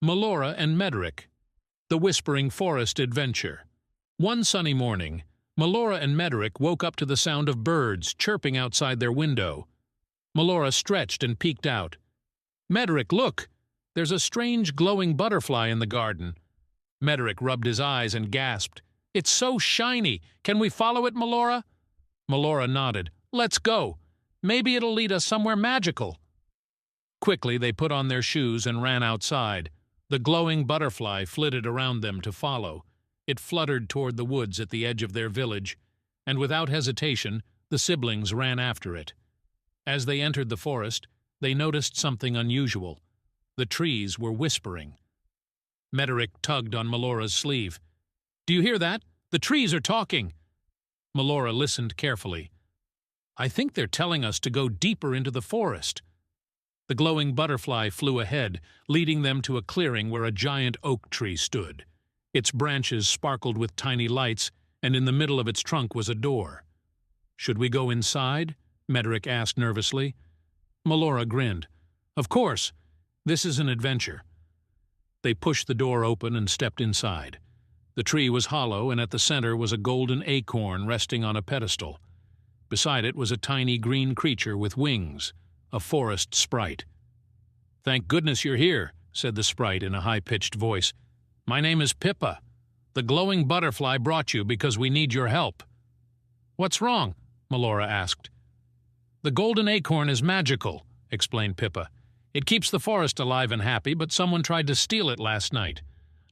Melora and Mederic, The Whispering Forest Adventure. One sunny morning, Melora and Mederic woke up to the sound of birds chirping outside their window. Melora stretched and peeked out. "Mederic, look! There's a strange glowing butterfly in the garden." Mederic rubbed his eyes and gasped. "It's so shiny! Can we follow it, Melora?" Melora nodded. "Let's go! Maybe it'll lead us somewhere magical." Quickly they put on their shoes and ran outside. The glowing butterfly flitted around them to follow. It fluttered toward the woods at the edge of their village, and without hesitation the siblings ran after it. As they entered the forest, they noticed something unusual. The trees were whispering. Mederic tugged on Melora's sleeve. "Do you hear that? The trees are talking." Melora listened carefully. "I think they're telling us to go deeper into the forest." The glowing butterfly flew ahead, leading them to a clearing where a giant oak tree stood. Its branches sparkled with tiny lights, and in the middle of its trunk was a door. "Should we go inside?" Mederic asked nervously. Melora grinned. "Of course. This is an adventure." They pushed the door open and stepped inside. The tree was hollow, and at the center was a golden acorn resting on a pedestal. Beside it was a tiny green creature with wings, a forest sprite. "Thank goodness you're here," said the sprite in a high-pitched voice. "My name is Pippa. The glowing butterfly brought you because we need your help." "What's wrong?" Melora asked. "The golden acorn is magical," explained Pippa. "It keeps the forest alive and happy, but someone tried to steal it last night.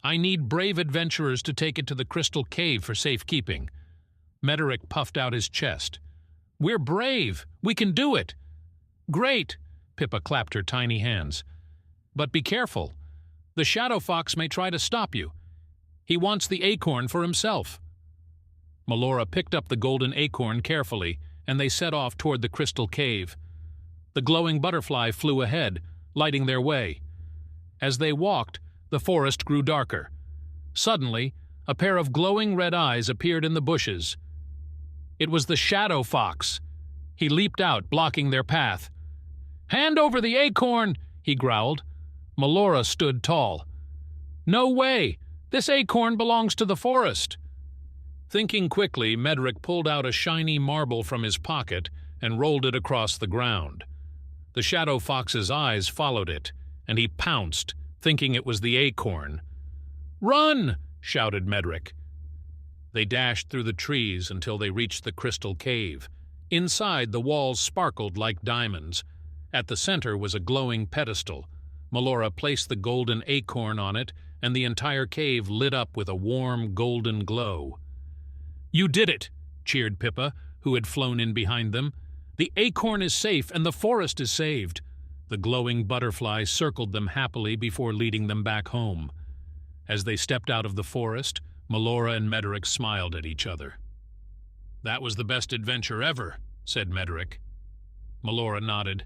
I need brave adventurers to take it to the crystal cave for safekeeping." Mederic puffed out his chest. "We're brave! We can do it!" "Great!" Pippa clapped her tiny hands. "But be careful. The shadow fox may try to stop you. He wants the acorn for himself." Melora picked up the golden acorn carefully, and they set off toward the crystal cave. The glowing butterfly flew ahead, lighting their way. As they walked, the forest grew darker. Suddenly, a pair of glowing red eyes appeared in the bushes. It was the shadow fox. He leaped out, blocking their path. "Hand over the acorn!" he growled. Melora stood tall. "No way! This acorn belongs to the forest." Thinking quickly, Mederic pulled out a shiny marble from his pocket and rolled it across the ground. The shadow fox's eyes followed it, and he pounced, thinking it was the acorn. "Run!" shouted Mederic. They dashed through the trees until they reached the crystal cave. Inside, the walls sparkled like diamonds. At the center was a glowing pedestal. Melora placed the golden acorn on it, and the entire cave lit up with a warm, golden glow. "You did it!" cheered Pippa, who had flown in behind them. "The acorn is safe, and the forest is saved." The glowing butterfly circled them happily before leading them back home. As they stepped out of the forest, Melora and Mederic smiled at each other. "That was the best adventure ever," said Mederic. Melora nodded.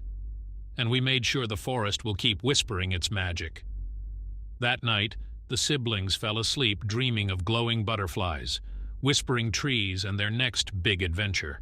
"And we made sure the forest will keep whispering its magic." That night, the siblings fell asleep dreaming of glowing butterflies, whispering trees, and their next big adventure.